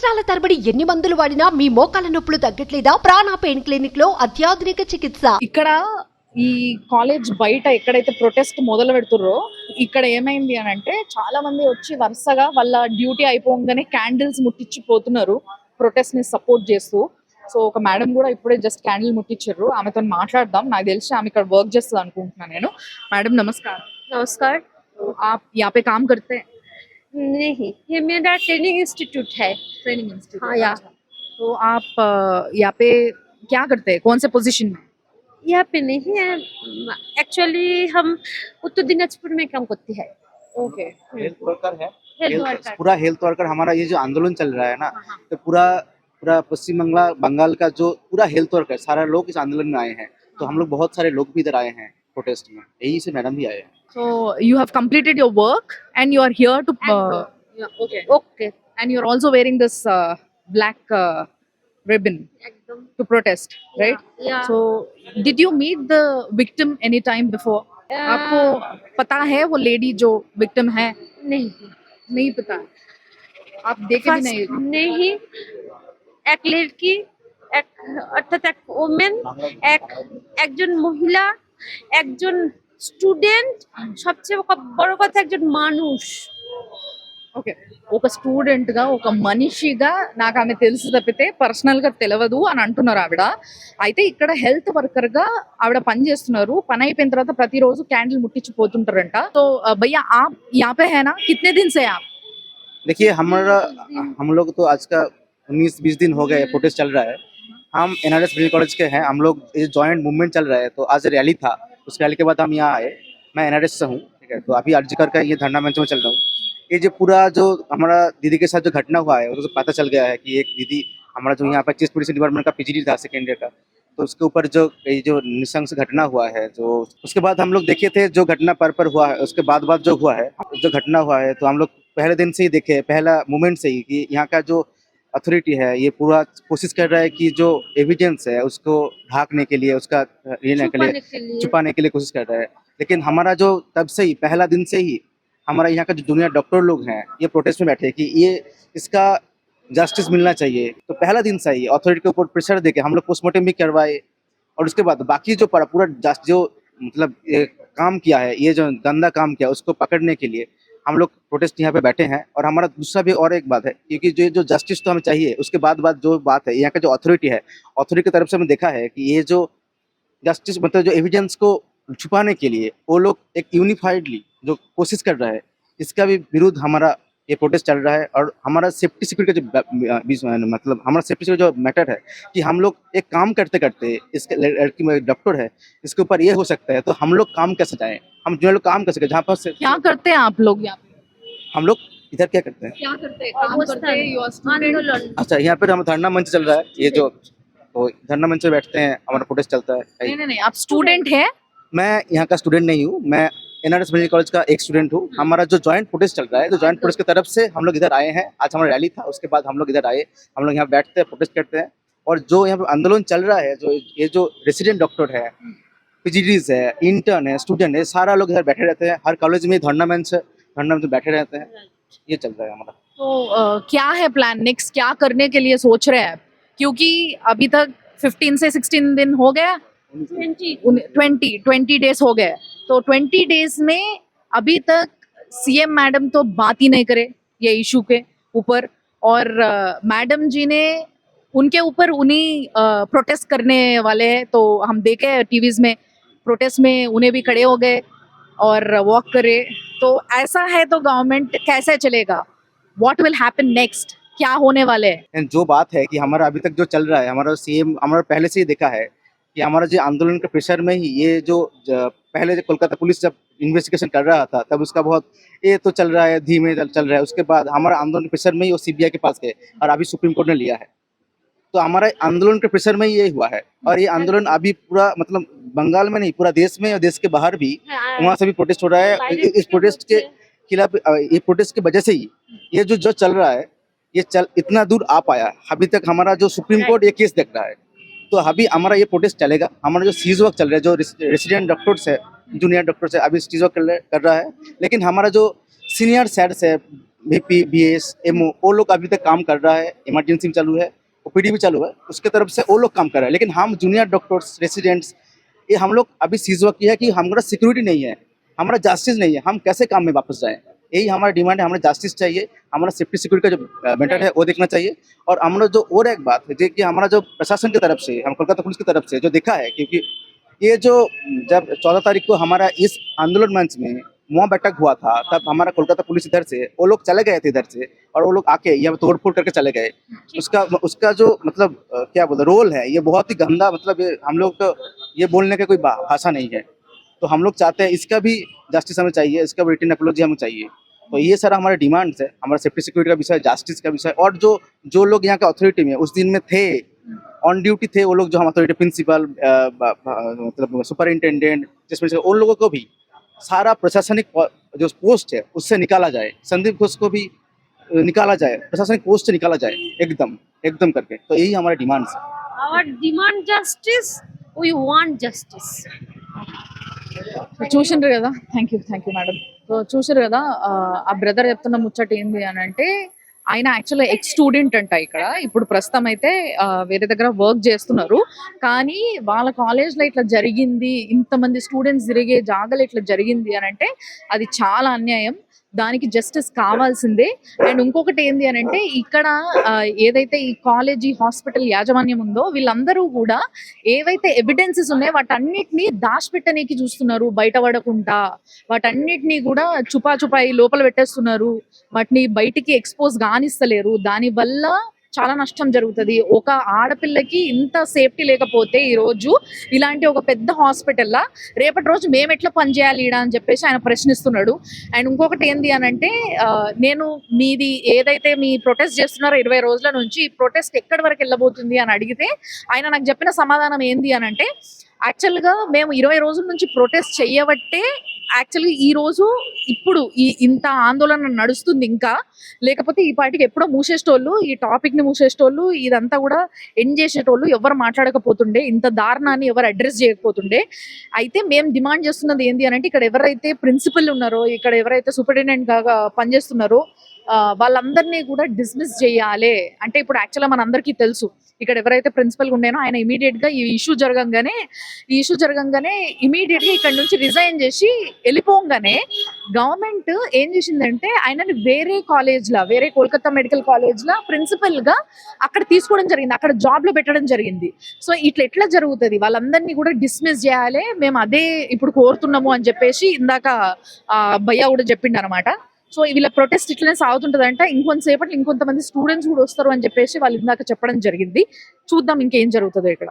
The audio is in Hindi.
సంవత్సరాల తరబడి ఎన్ని మందులు వాడినా మీ మోకాల నొప్పులు తగ్గట్లేదా? ప్రాణ పెయిన్ క్లినిక్ లో అత్యాధునిక చికిత్స. ఇక్కడ ఈ కాలేజ్ బయట ఎక్కడైతే ప్రొటెస్ట్ మొదలు పెడుతుర్రో ఇక్కడ ఏమైంది అని అంటే చాలా మంది వచ్చి వరుసగా వాళ్ళ డ్యూటీ అయిపోగానే క్యాండిల్స్ ముట్టించి పోతున్నారు ప్రొటెస్ట్ ని సపోర్ట్ చేస్తూ. సో ఒక మేడం కూడా ఇప్పుడే జస్ట్ క్యాండిల్ ముట్టించారు. ఆమెతో మాట్లాడదాం. నాకు తెలిసి ఆమె ఇక్కడ వర్క్ చేస్తుంది అనుకుంటున్నాను నేను. మేడం नमस्कार। नमस्कार। आप यहाँ पे काम करते हैं? नहीं, ये मेरा ट्रेनिंग इंस्टीट्यूट है। Training institute. हाँ, या। तो आप यहाँ पे क्या करते हैं, कौन से पोजीशन में? यहाँ पे नहीं है, एक्चुअली हम उत्तर दिनाजपुर में काम करते हैं। ओके। हेल्थ वर्कर है। Health worker. पूरा हेल्थ वर्कर हमारा ये जो आंदोलन चल रहा है ना, हाँ। तो पूरा पूरा पश्चिम बंगाल का जो पूरा हेल्थ वर्कर सारा लोग इस आंदोलन में आए हैं। तो हम लोग बहुत सारे लोग भी इधर आए हैं प्रोटेस्ट में, यही से मैडम भी आए हैं। So you have completed your work and you are here to okay. Okay, And you are also wearing this black ribbon एकदम। to protest, right? या। So did you meet the victim any time before? आपको पता है वो लेडी जो victim है? नहीं, नहीं पता। आप देखे भी नहीं? नहीं, एक लड़की, एक अर्थात एक वुमेन, একজন মহিলা, একজন স্টুডেন্ট, সবচেয়ে বড় কথা একজন মানুষ। ఓకే, ఒక స్టూడెంట్ గా ఒక మనిషిగా నాకు ఆమె తెలుసు తప్పితే పర్సనల్ గా తెలియదు అని అంటున్నారు ఆవిడ. అయితే ఇక్కడ హెల్త్ వర్కర్ గా ఆవిడ పని చేస్తున్నారు. పని అయిపోయిన తర్వాత ప్రతిరోజు క్యాండిల్ ముట్టించి పోతుంటారంట. సో భయ్యా आप यहाँ पे है ना, कितने दिन से आप? देखिए हम लोग तो आज का 19-20 दिन हो गए प्रोटेस्ट चल रहा है। हम NRS मेडिकल कॉलेज के हैं। हम लोग ये जॉइंट मूवमेंट चल रहा है, तो आज रैली था, उस रैली के बाद हम यहाँ आए। मैं NRS से हूँ, ठीक है। तो अभी आरजीकर का ये धरना मंच में चल रहा हूँ। ये जो पूरा जो हमारा दीदी के साथ जो घटना हुआ है उसको पता चल गया है कि एक दीदी हमारा जो यहाँ पर चीफ मेडिसिन डिपार्टमेंट का PGD था सेकेंड ईयर का, तो उसके ऊपर जो ये जो नृशंस घटना हुआ है, जो उसके बाद हम लोग देखे थे जो घटना पर हुआ है, उसके बाद जो हुआ है, जो घटना हुआ है, तो हम लोग पहले दिन से ही देखे, पहला मोमेंट से ही कि यहाँ का जो अथॉरिटी है ये पूरा कोशिश कर रहा है कि जो एविडेंस है उसको ढाकने के लिए, उसका लेने के लिए, छुपाने के लिए कोशिश कर रहा है। लेकिन हमारा जो तब से ही पहला दिन से ही हमारा यहाँ का जो जूनियर डॉक्टर लोग हैं ये प्रोटेस्ट में बैठे कि ये इसका जस्टिस मिलना चाहिए। तो पहला दिन से ही अथॉरिटी के ऊपर प्रेशर देके हम लोग पोस्टमार्टम भी करवाए, और उसके बाद बाकी जो पूरा जो मतलब ये काम किया है, ये जो गंदा काम किया उसको पकड़ने के लिए हम लोग प्रोटेस्ट यहाँ पे बैठे हैं। और हमारा दूसरा भी और एक बात है, क्योंकि जो जस्टिस तो हमें चाहिए, उसके बाद जो बात है यहाँ का जो अथॉरिटी है, अथॉरिटी की तरफ से हमने देखा है कि ये जो जस्टिस मतलब जो एविडेंस को छुपाने के लिए वो लोग एक यूनिफाइडली जो कोशिश कर रहा है, इसका भी विरुद्ध हमारा ये प्रोटेस्ट चल रहा है। और हमारा सेफ्टी सिक्योरिटी का जो मतलब हमारा सेफ्टी सिक्योरिटी जो मैटर है कि हम लोग एक काम करते करते इसके लड़की में डॉक्टर है, इसके ऊपर ये हो सकता है, तो हम लोग काम कैसे जाएं, हम जो लोग काम कर सके जहाँ पर क्या करते हैं आप लोग यहाँ पे? हम लोग इधर क्या करते हैं, क्या करते हैं? काम करते हैं? You are student? आंदोलन। अच्छा यहाँ पर हम धरना मंच चल रहा है, ये जो तो धरना मंच पे बैठते हैं, हमारा प्रोटेस्ट चलता है। नहीं, आप स्टूडेंट है? मैं यहाँ का स्टूडेंट नहीं हूँ, मैं NRS मेडिकल कॉलेज का एक स्टूडेंट हूँ। हमारा जो जॉइंट प्रोटेस्ट चल रहा है, तो जॉइंट प्रोटेस्ट की तरफ से हम लोग इधर आए हैं। आज हमारा रैली था, उसके बाद हम लोग इधर आए, हम लोग यहाँ बैठते हैं, प्रोटेस्ट करते हैं। और जो यहाँ पे आंदोलन चल रहा है, जो ये जो रेसिडेंट डॉक्टर है, PGDs है, इंटर्न है, स्टूडेंट है, सारा लोग इधर बैठे रहते हैं। हर कॉलेज में धरना मंच बैठे रहते हैं। ये चल रहा है हमारा। तो क्या है प्लान नेक्स्ट, क्या करने के लिए सोच रहे हैं आप? क्योंकि अभी तक 15 से 16 दिन हो गया, 20 डेज हो गए। तो 20 डेज में अभी तक CM मैडम तो बात ही नहीं करे ये इशू के ऊपर, और मैडम जी ने उनके ऊपर उन्हीं प्रोटेस्ट करने वाले हैं। तो हम देखे टीवीज में प्रोटेस्ट में उन्हें भी खड़े हो गए और वॉक करे। तो ऐसा है तो गवर्नमेंट कैसे चलेगा? What will happen next? क्या होने वाले हैं? जो बात है कि हमारा अभी तक जो चल रहा है, हमारा CM हमारा पहले से ही देखा है कि हमारा जो आंदोलन के प्रेशर में ही ये जो पहले जो कोलकाता पुलिस जब इन्वेस्टिगेशन कर रहा था, तब उसका बहुत ये तो चल रहा है, धीमे चल रहा है। उसके बाद हमारा आंदोलन के प्रेशर में ही वो CBI के पास गए, और अभी सुप्रीम कोर्ट ने लिया है। तो हमारा आंदोलन के प्रेशर में ही ये हुआ है। और ये आंदोलन अभी पूरा मतलब बंगाल में नहीं, पूरा देश में और देश के बाहर भी वहाँ से भी प्रोटेस्ट हो रहा है। इस प्रोटेस्ट के खिलाफ, ये प्रोटेस्ट की वजह से ही ये जो चल रहा है, ये इतना दूर आ पाया। अभी तक हमारा जो सुप्रीम कोर्ट ये केस देख रहा है, तो अभी हमारा ये प्रोटेस्ट चलेगा। हमारा जो सीज वर्क चल रहा है, जो रेसिडेंट डॉक्टर्स है, जूनियर डॉक्टर्स है, अभी सीज वर्क कर रहा है। लेकिन हमारा जो सीनियर सेट्स है, बीपी बीएस एमओ वो लोग अभी तक काम कर रहा है, इमरजेंसी भी चालू है, ओपीडी भी चालू है, उसके तरफ से वो लोग काम कर रहे हैं। लेकिन हम जूनियर डॉक्टर्स रेसिडेंट्स ये हम लोग अभी सीज वर्क किया है कि हमारा सिक्योरिटी नहीं है, हमारा जस्टिस नहीं है, हम कैसे काम में वापस जाएं। यही हमारा डिमांड है, हमारा जस्टिस चाहिए, हमारा सेफ्टी सिक्योरिटी का जो मैटर है वो देखना चाहिए। और हमारा जो और एक बात है कि हमारा जो प्रशासन की तरफ से, हम कोलकाता पुलिस की तरफ से जो देखा है, क्योंकि ये जो जब 14 तारीख को हमारा इस आंदोलन मंच में मॉब अटैक हुआ था, तब हमारा कोलकाता पुलिस इधर से वो लोग चले गए थे इधर से, और वो लोग आके यहाँ तोड़फोड़ करके चले गए। उसका जो मतलब क्या बोलते रोल है, ये बहुत ही गंदा, मतलब ये हम लोग को ये बोलने का कोई भाषा नहीं है। तो हम लोग चाहते हैं इसका भी जस्टिस हमें चाहिए, इसका भी रिटर्न एक्नॉलेज हमें चाहिए। तो ये सारा हमारे डिमांड्स है, हमारा सेफ्टी सिक्योरिटी का विषय, जस्टिस का विषय, और जो लोग यहाँ के अथॉरिटी में उस दिन में थे, ऑन ड्यूटी थे, वो लोग जो हम अथॉरिटी प्रिंसिपल मतलब सुपरिंटेंडेंट जिसमें उन लोगों को भी सारा प्रशासनिक जो पोस्ट है उससे निकाला जाए, संदीप घोष को भी निकाला जाए, प्रशासनिक पोस्ट से निकाला जाए एकदम करके। तो यही हमारे डिमांड्स है। Our demand justice. We want justice. చూసిండ్రు కదా, థ్యాంక్ యూ మేడం. సో చూసారు కదా, ఆ బ్రదర్ చెప్తున్న ముచ్చట ఏంది అని అంటే, ఆయన యాక్చువల్గా ఎక్స్ స్టూడెంట్ అంట. ఇక్కడ ఇప్పుడు ప్రస్తుతం అయితే వేరే దగ్గర వర్క్ చేస్తున్నారు. కానీ వాళ్ళ కాలేజ్లో ఇట్లా జరిగింది, ఇంతమంది స్టూడెంట్స్ తిరిగే జాగాలో ఇట్లా జరిగింది అని అంటే అది చాలా అన్యాయం. దానికి జస్టిస్ కావాల్సిందే. అండ్ ఇంకొకటి ఏంది అని అంటే, ఇక్కడ ఏదైతే ఈ కాలేజీ హాస్పిటల్ యాజమాన్యం ఉందో వీళ్ళందరూ కూడా ఏవైతే ఎవిడెన్సెస్ ఉన్నాయో వాటన్నిటిని దాచిపెట్టనీకి చూస్తున్నారు, బయటపడకుండా వాటన్నిటినీ కూడా చుపాయి లోపల పెట్టేస్తున్నారు, వాటిని బయటికి ఎక్స్పోజ్ కానిస్తలేరు. దానివల్ల చాలా నష్టం జరుగుతుంది. ఒక ఆడపిల్లకి ఇంత సేఫ్టీ లేకపోతే ఈ రోజు ఇలాంటి ఒక పెద్ద హాస్పిటల్లా రేపటి రోజు మేము ఎట్లా పనిచేయాలి ఈడ అని చెప్పేసి ఆయన ప్రశ్నిస్తున్నాడు. అండ్ ఇంకొకటి ఏంది అని అంటే, నేను మీది ఏదైతే మీ ప్రొటెస్ట్ చేస్తున్నారో 20 రోజుల నుంచి ఈ ప్రొటెస్ట్ ఎక్కడి వరకు వెళ్ళబోతుంది అని అడిగితే ఆయన నాకు చెప్పిన సమాధానం ఏంది అని అంటే, యాక్చువల్గా మేము 20 రోజుల నుంచి ప్రొటెస్ట్ చేయబట్టే యాక్చువల్గా ఈ రోజు ఇప్పుడు ఇంత ఆందోళన నడుస్తుంది. ఇంకా లేకపోతే ఈ పార్టీకి ఎప్పుడో మూసేసేటోళ్ళు, ఈ టాపిక్ ని మూసేసేటోళ్ళు, ఇదంతా కూడా ఎండ్ చేసేటోళ్ళు, ఎవరు మాట్లాడకపోతుండే, ఇంత దారుణాన్ని ఎవరు అడ్రస్ చేయకపోతుండే. అయితే మేము డిమాండ్ చేస్తున్నది ఏంటి అని అంటే, ఇక్కడ ఎవరైతే ప్రిన్సిపల్ ఉన్నారో, ఇక్కడ ఎవరైతే సూపరింటెండెంట్ గా పనిచేస్తున్నారో వాళ్ళందరినీ కూడా డిస్మిస్ చేయాలి. అంటే ఇప్పుడు యాక్చువల్గా మనందరికీ తెలుసు, ఇక్కడ ఎవరైతే ప్రిన్సిపల్ ఉండేనో ఆయన ఇమీడియట్ గా ఈ ఇష్యూ జరగంగానే ఇమీడియట్ గా ఇక్కడ నుంచి రిజైన్ చేసి వెళ్ళిపోగానే గవర్నమెంట్ ఏం చేసిందంటే ఆయనని వేరే కోల్కతా మెడికల్ కాలేజ్ లా ప్రిన్సిపల్ గా అక్కడ తీసుకోవడం జరిగింది, అక్కడ జాబ్ లో పెట్టడం జరిగింది. సో ఎట్లా జరుగుతుంది, వాళ్ళందరినీ కూడా డిస్మిస్ చేయాలి, మేము అదే ఇప్పుడు కోరుతున్నాము అని చెప్పేసి ఇందాక భయ్యా కూడా చెప్పిండు అనమాట. సో వీళ్ళ ప్రొటెస్ట్ ఇట్లనే సాగుతుంటదంట. ఇంకొంతసేపట్లో ఇంకొంతమంది స్టూడెంట్స్ కూడా వస్తారు అని చెప్పేసి వాళ్ళు ఇందాక చెప్పడం జరిగింది. చూద్దాం ఇంకేం జరుగుతుందో ఇక్కడ.